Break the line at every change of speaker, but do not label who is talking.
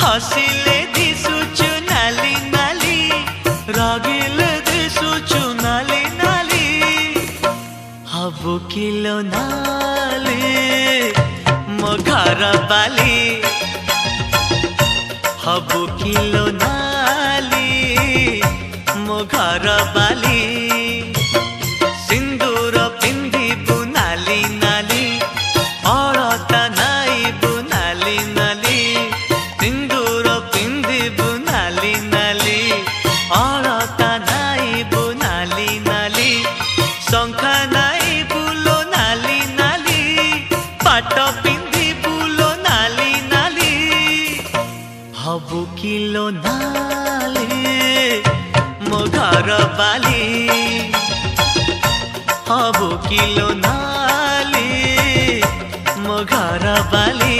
हसिले दिसुचु नाली नाली रागिले दिसुचु नाली नाली हबु किलो नाली मो घर बाली हबु किलो नाली मो घर बाली सिंदूर पिंधिबु नाली नाली अलता नाइबु नाली नाली सिंदूर पिंधिबु नाली नाली अलता नाइबु नाली नाली शंखा नाइबु लो नाली नाली पाट पिंधिबु लो नाली नाली हबु किलो नाली मो घर बाली हबु किलो नाली मो घर बाली।